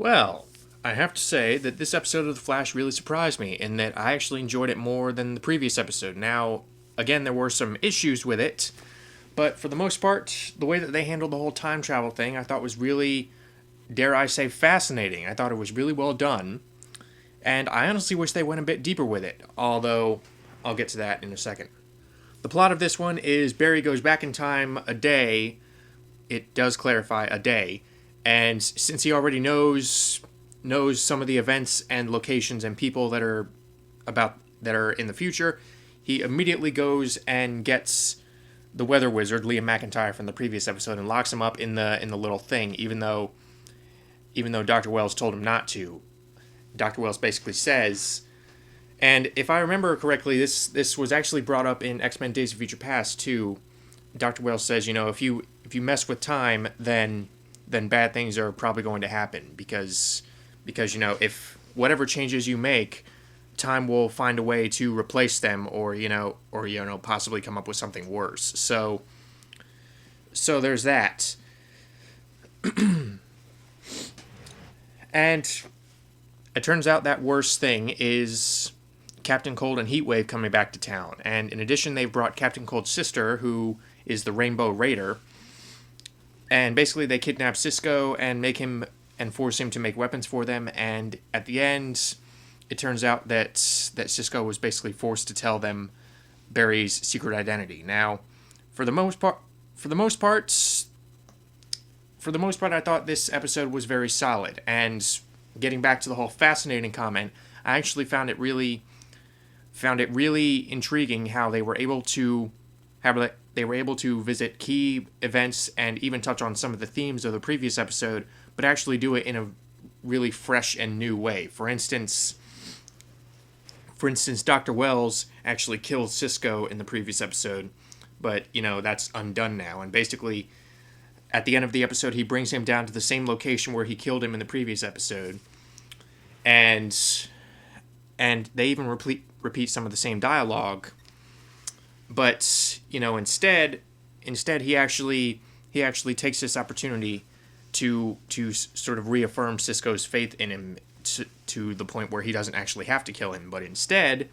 Well, I have to say that this episode of The Flash really surprised me in that I actually enjoyed it more than the previous episode. Now, again, there were some issues with it, but for the most part, the way that they handled the whole time travel thing I thought was really, dare I say, fascinating. I thought it was really well done, and I honestly wish they went a bit deeper with it, although I'll get to that in a second. The plot of this one is Barry goes back in time a day. It does clarify a day, and since he already knows some of the events and locations and people that are in the future, he immediately goes and gets the weather wizard Liam McIntyre from the previous episode and locks him up in the little thing, even though Dr. Wells told him not to. Dr. Wells basically says, and if I remember correctly, this was actually brought up in X-Men Days of Future Past too. Dr. Wells says, if you mess with time, then bad things are probably going to happen because if whatever changes you make, time will find a way to replace them or possibly come up with something worse. So there's that. And it turns out that worst thing is Captain Cold and Heatwave coming back to town. And in addition, they've brought Captain Cold's sister, who is the Rainbow Raider. And basically they kidnap Cisco and make him and force him to make weapons for them. And at the end, it turns out that Cisco was basically forced to tell them Barry's secret identity. Now, for the most part, I thought this episode was very solid. And getting back to the whole fascinating comment, I actually found it really intriguing how they were able to visit key events and even touch on some of the themes of the previous episode, but actually do it in a really fresh and new way. For instance, Dr. Wells actually killed Cisco in the previous episode, but that's undone now. And basically, at the end of the episode, he brings him down to the same location where he killed him in the previous episode, and they even repeat some of the same dialogue. But instead he actually takes this opportunity to sort of reaffirm Cisco's faith in him to the point where he doesn't actually have to kill him, but instead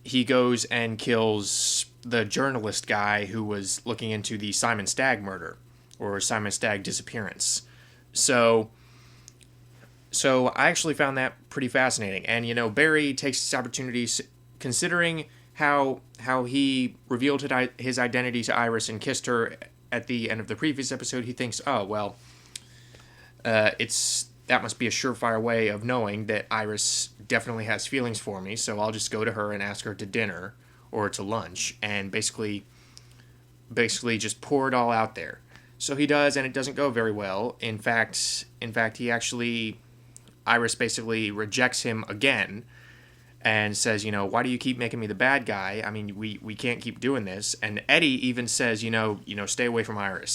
he goes and kills the journalist guy who was looking into the Simon Stagg murder or Simon Stagg disappearance. So I actually found that pretty fascinating, and Barry takes this opportunity, considering how he revealed his identity to Iris and kissed her at the end of the previous episode. He thinks, oh well, that must be a surefire way of knowing that Iris definitely has feelings for me. So I'll just go to her and ask her to dinner or to lunch, and basically just pour it all out there. So he does, and it doesn't go very well. In fact, Iris basically rejects him again and says, why do you keep making me the bad guy? I mean, we can't keep doing this. And Eddie even says, stay away from Iris.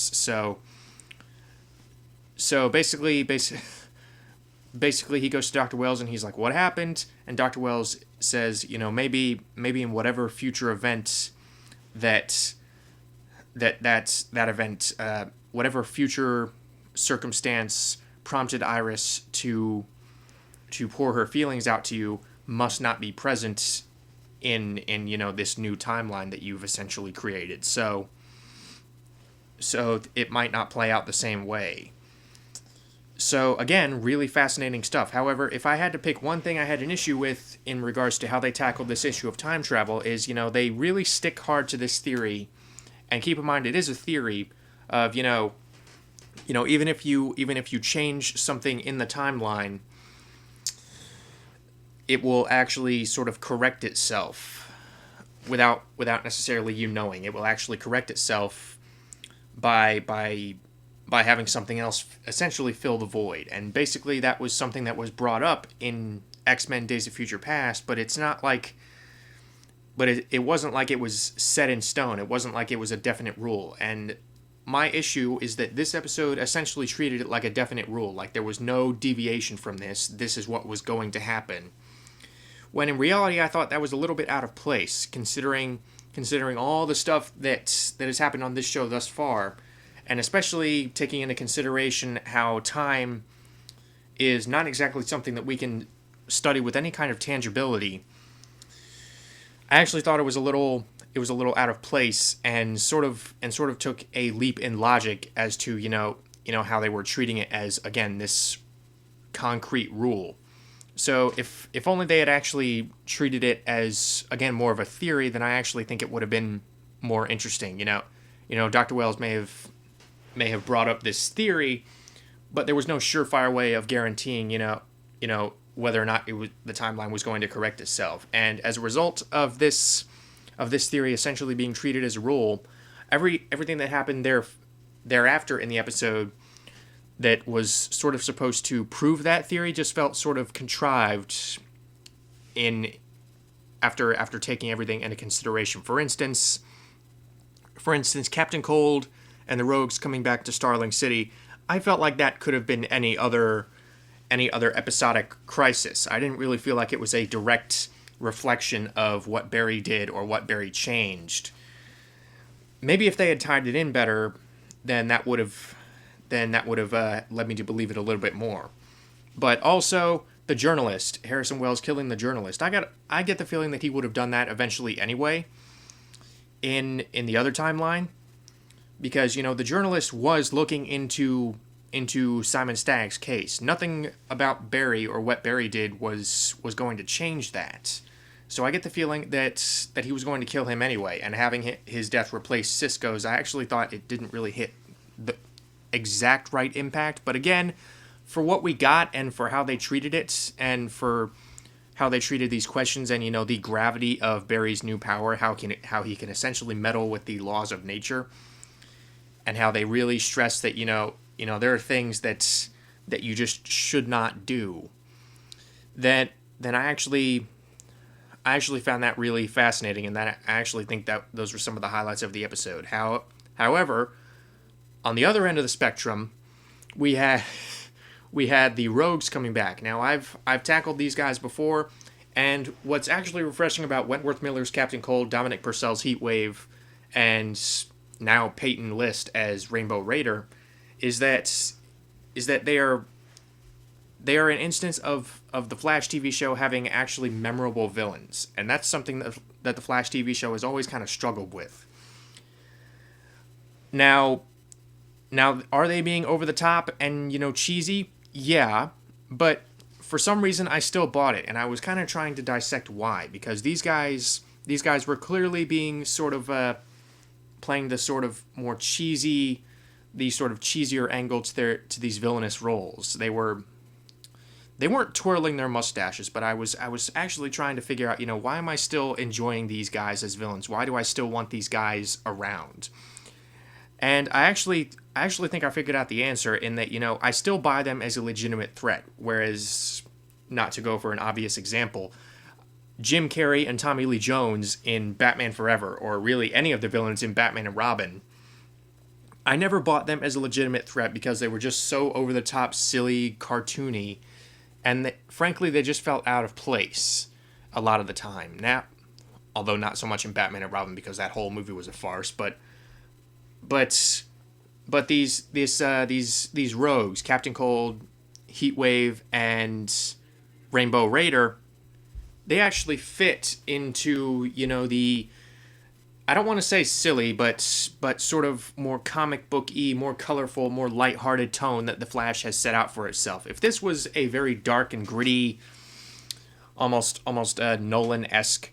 So basically he goes to Dr. Wells and he's like, what happened? And Dr. Wells says, maybe in whatever future event that event, whatever future circumstance prompted Iris to pour her feelings out to you must not be present in this new timeline that you've essentially created. So it might not play out the same way. So again, really fascinating stuff. However, if I had to pick one thing I had an issue with in regards to how they tackled this issue of time travel is, they really stick hard to this theory, and keep in mind it is a theory of, even if you change something in the timeline, it will actually sort of correct itself without necessarily you knowing. It will actually correct itself by having something else essentially fill the void. And basically that was something that was brought up in X-Men Days of Future Past, but it's not like it wasn't like it was set in stone. It wasn't like it was a definite rule. And my issue is that this episode essentially treated it like a definite rule, like there was no deviation from this. This is what was going to happen. When in reality, I thought that was a little bit out of place, considering all the stuff that has happened on this show thus far, and especially taking into consideration how time is not exactly something that we can study with any kind of tangibility, I actually thought it was a little out of place and sort of took a leap in logic as to how they were treating it as, again, this concrete rule. So if only they had actually treated it as, again, more of a theory, then I actually think it would have been more interesting. Dr. Wells may have brought up this theory, but there was no surefire way of guaranteeing, whether or not the timeline was going to correct itself. And as a result of this theory essentially being treated as a rule, everything that happened thereafter in the episode that was sort of supposed to prove that theory just felt sort of contrived after taking everything into consideration. For instance, Captain Cold and the Rogues coming back to Starling City, I felt like that could have been any other episodic crisis. I didn't really feel like it was a direct reflection of what Barry did or what Barry changed. Maybe if they had tied it in better, then that would have led me to believe it a little bit more. But also, the journalist, Harrison Wells killing the journalist, I get the feeling that he would have done that eventually anyway in the other timeline, because the journalist was looking into Simon Stagg's case. Nothing about Barry or what Barry did was going to change that. So I get the feeling that he was going to kill him anyway, and having his death replace Sisko's, I actually thought it didn't really hit the exact right impact. But again, for what we got and for how they treated it and for how they treated these questions and the gravity of Barry's new power, how he can essentially meddle with the laws of nature, and how they really stress that there are things that you just should not do, then I actually found that really fascinating, and that I actually think that those were some of the highlights of the episode. However, on the other end of the spectrum, we had the Rogues coming back. Now, I've tackled these guys before, and what's actually refreshing about Wentworth Miller's Captain Cold, Dominic Purcell's Heatwave, and now Peyton List as Rainbow Raider is that they are an instance of the Flash TV show having actually memorable villains, and that's something that the Flash TV show has always kind of struggled with. Now, are they being over the top and cheesy? Yeah, but for some reason I still bought it, and I was kind of trying to dissect why, because these guys were clearly being sort of playing the sort of more cheesy, the sort of cheesier angle to these villainous roles. They weren't twirling their mustaches, but I was actually trying to figure out, why am I still enjoying these guys as villains? Why do I still want these guys around? And I actually think I figured out the answer in that, I still buy them as a legitimate threat, whereas, not to go for an obvious example, Jim Carrey and Tommy Lee Jones in Batman Forever, or really any of the villains in Batman and Robin, I never bought them as a legitimate threat because they were just so over-the-top, silly, cartoony, and frankly, they just felt out of place a lot of the time. Now, although not so much in Batman and Robin because that whole movie was a farce, but these rogues, Captain Cold, Heatwave, and Rainbow Raider, they actually fit into the, I don't want to say silly, but sort of more comic book-y, more colorful, more lighthearted tone that the Flash has set out for itself. If this was a very dark and gritty, almost Nolan-esque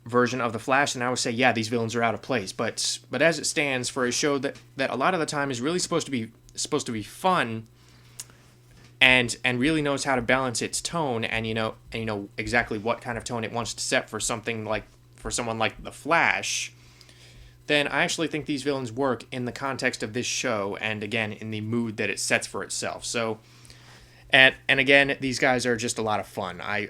version of the Flash, then I would say, yeah, these villains are out of place. But as it stands, for a show that a lot of the time is really supposed to be fun, and really knows how to balance its tone, and exactly what kind of tone it wants to set for someone like the Flash, then I actually think these villains work in the context of this show, and again in the mood that it sets for itself. So, and again, these guys are just a lot of fun. I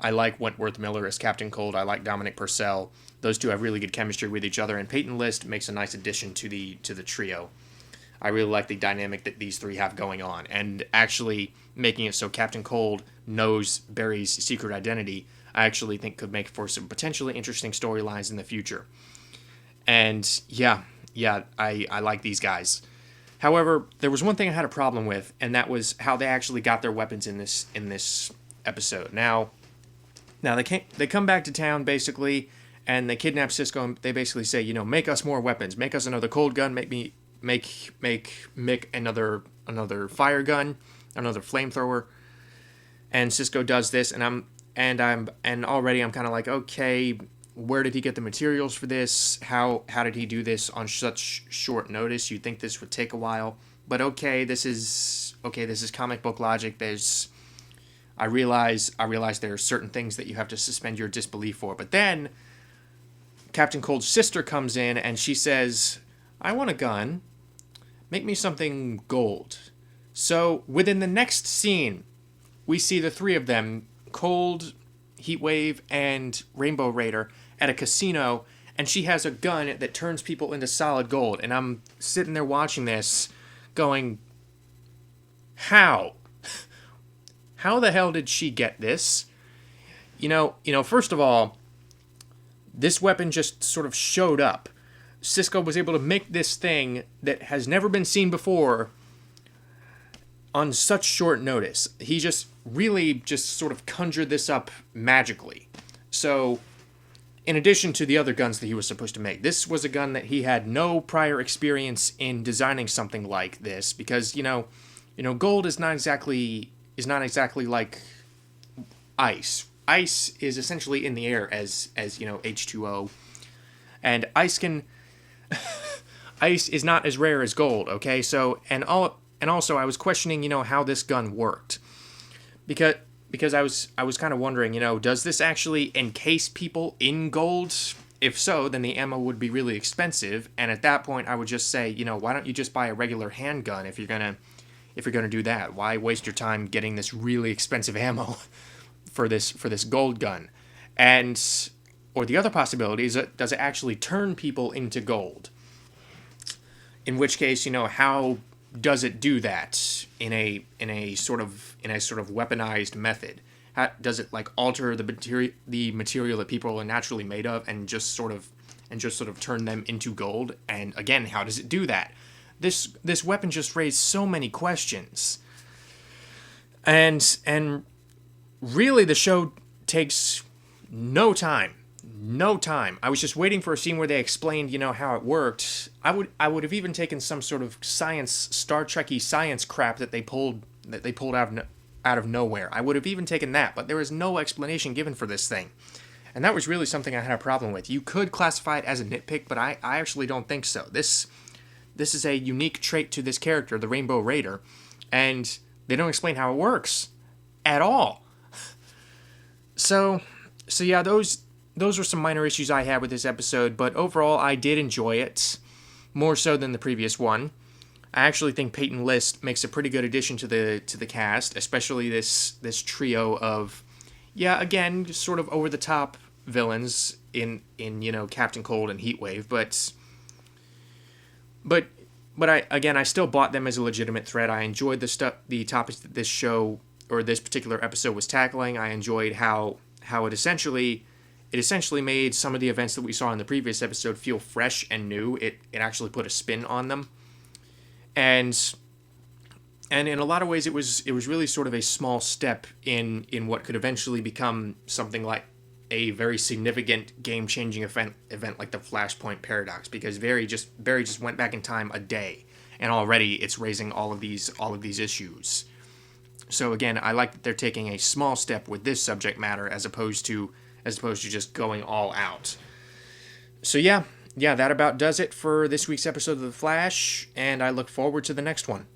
like Wentworth Miller as Captain Cold. I like Dominic Purcell. Those two have really good chemistry with each other, and Peyton List makes a nice addition to the trio. I really like the dynamic that these three have going on, and actually making it so Captain Cold knows Barry's secret identity, I actually think could make for some potentially interesting storylines in the future. And yeah, I like these guys. However, there was one thing I had a problem with, and that was how they actually got their weapons in this episode. Now they come back to town basically, and they kidnap Cisco. And they basically say, make us more weapons, make us another cold gun, make Mick another fire gun, another flamethrower. And Cisco does this, and already I'm kind of like, okay, where did he get the materials for this? How did he do this on such short notice? You'd think this would take a while, but okay, this is comic book logic. I realize there are certain things that you have to suspend your disbelief for. But then Captain Cold's sister comes in and she says, I want a gun. Make me something gold. So within the next scene, we see the three of them, Cold, Heatwave, and Rainbow Raider, at a casino, and she has a gun that turns people into solid gold. And I'm sitting there watching this going, how? How the hell did she get this? First of all, this weapon just sort of showed up. Cisco was able to make this thing that has never been seen before on such short notice. He just sort of conjured this up magically. So, in addition to the other guns that he was supposed to make, this was a gun that he had no prior experience in designing something like this, because gold is not exactly like ice. Ice is essentially in the air as H2O, and ice is not as rare as gold. Okay, so and also I was questioning how this gun worked, because I was kind of wondering, does this actually encase people in gold? If so, then the ammo would be really expensive, and at that point I would just say, why don't you just buy a regular handgun if you're gonna do that? Why waste your time getting this really expensive ammo for this gold gun? Or the other possibility is, does it actually turn people into gold? In which case, how does it do that in a sort of weaponized method? How does it alter the material that people are naturally made of and just sort of turn them into gold? And again, how does it do that? This weapon just raised so many questions. And really the show takes no time. I was just waiting for a scene where they explained, how it worked. I would have even taken some sort of Star Trek-y science crap that they pulled out of nowhere. I would have even taken that, but there was no explanation given for this thing. And that was really something I had a problem with. You could classify it as a nitpick, but I actually don't think so. This is a unique trait to this character, the Rainbow Raider, and they don't explain how it works at all. So yeah, those were some minor issues I had with this episode, but overall I did enjoy it, more so than the previous one. I actually think Peyton List makes a pretty good addition to the cast, especially this trio of, again, just sort of over the top villains in Captain Cold and Heatwave, but I still bought them as a legitimate threat. I enjoyed the topics that this show or this particular episode was tackling. I enjoyed how it essentially made some of the events that we saw in the previous episode feel fresh and new. It actually put a spin on them, and in a lot of ways it was really sort of a small step in what could eventually become something like a very significant game-changing event like the Flashpoint Paradox, because Barry just went back in time a day, and already it's raising all of these issues. So again, I like that they're taking a small step with this subject matter as opposed to just going all out. So yeah, that about does it for this week's episode of The Flash, and I look forward to the next one.